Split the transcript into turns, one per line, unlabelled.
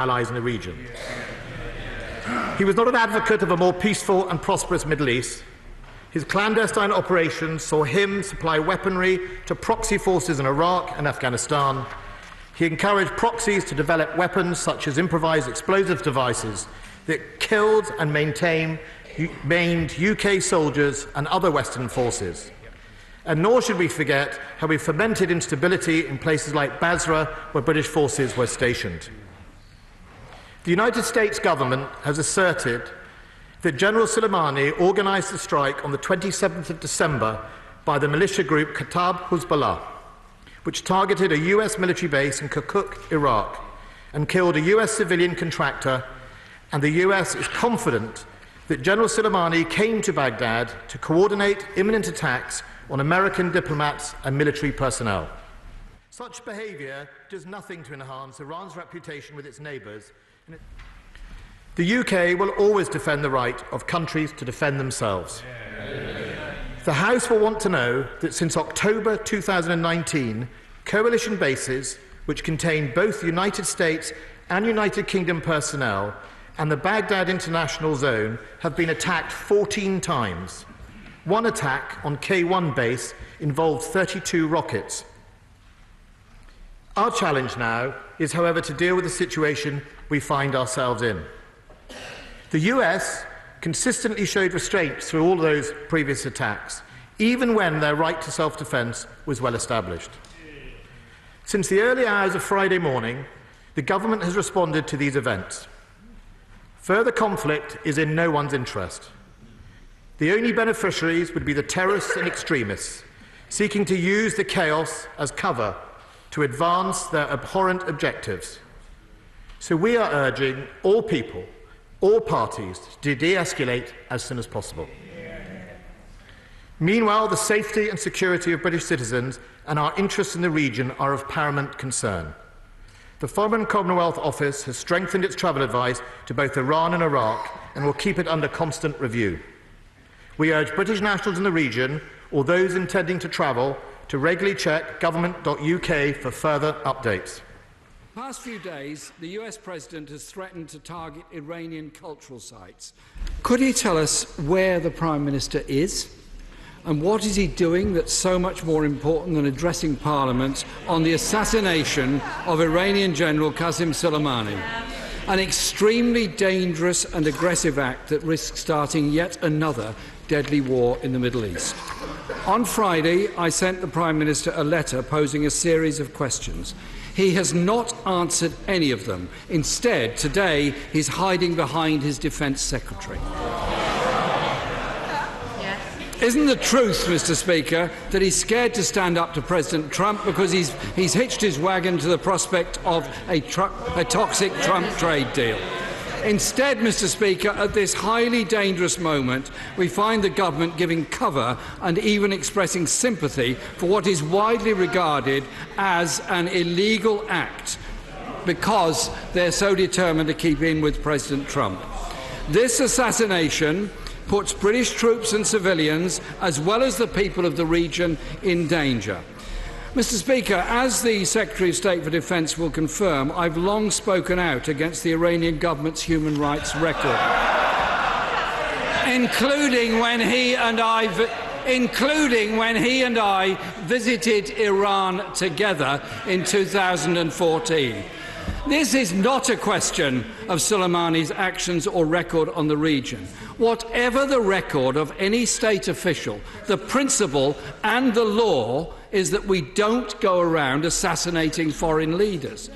allies in the region. He was not an advocate of a more peaceful and prosperous Middle East. His clandestine operations saw him supply weaponry to proxy forces in Iraq and Afghanistan. He encouraged proxies to develop weapons such as improvised explosive devices that killed and maimed UK soldiers and other Western forces. And nor should we forget how he fomented instability in places like Basra, where British forces were stationed. The United States government has asserted that General Soleimani organised the strike on the 27th of December by the militia group Kataib Hezbollah, which targeted a US military base in Kirkuk, Iraq, and killed a US civilian contractor, and the US is confident that General Soleimani came to Baghdad to coordinate imminent attacks on American diplomats and military personnel. Such behaviour does nothing to enhance Iran's reputation with its neighbours. The UK will always defend the right of countries to defend themselves. The House will want to know that since October 2019, coalition bases, which contain both United States and United Kingdom personnel, and the Baghdad International Zone have been attacked 14 times. One attack on K1 base involved 32 rockets. Our challenge now is, however, to deal with the situation we find ourselves in. The US consistently showed restraint through all those previous attacks, even when their right to self-defence was well established. Since the early hours of Friday morning, the government has responded to these events. Further conflict is in no one's interest. The only beneficiaries would be the terrorists and extremists, seeking to use the chaos as cover to advance their abhorrent objectives. So we are urging all people, all parties, to de-escalate as soon as possible. Meanwhile, the safety and security of British citizens and our interests in the region are of paramount concern. The Foreign Commonwealth Office has strengthened its travel advice to both Iran and Iraq and will keep it under constant review. We urge British nationals in the region, or those intending to travel, to regularly check government.uk for further updates.
The past few days, the US President has threatened to target Iranian cultural sites. Could he tell us where the Prime Minister is? And what is he doing that's so much more important than addressing Parliament on the assassination of Iranian General Qasem Soleimani? An extremely dangerous and aggressive act that risks starting yet another deadly war in the Middle East. On Friday, I sent the Prime Minister a letter posing a series of questions. He has not answered any of them. Instead, today, he's hiding behind his Defence Secretary. Isn't the truth, Mr. Speaker, that he's scared to stand up to President Trump because he's hitched his wagon to the prospect of a toxic Trump trade deal? Instead, Mr. Speaker, at this highly dangerous moment, we find the government giving cover and even expressing sympathy for what is widely regarded as an illegal act because they're so determined to keep in with President Trump. This assassination puts British troops and civilians, as well as the people of the region, in danger. Mr. Speaker, as the Secretary of State for Defence will confirm, I've long spoken out against the Iranian government's human rights record, including when he and I visited Iran together in 2014. This is not a question of Soleimani's actions or record on the region. Whatever the record of any state official, the principle and the law is that we don't go around assassinating foreign leaders.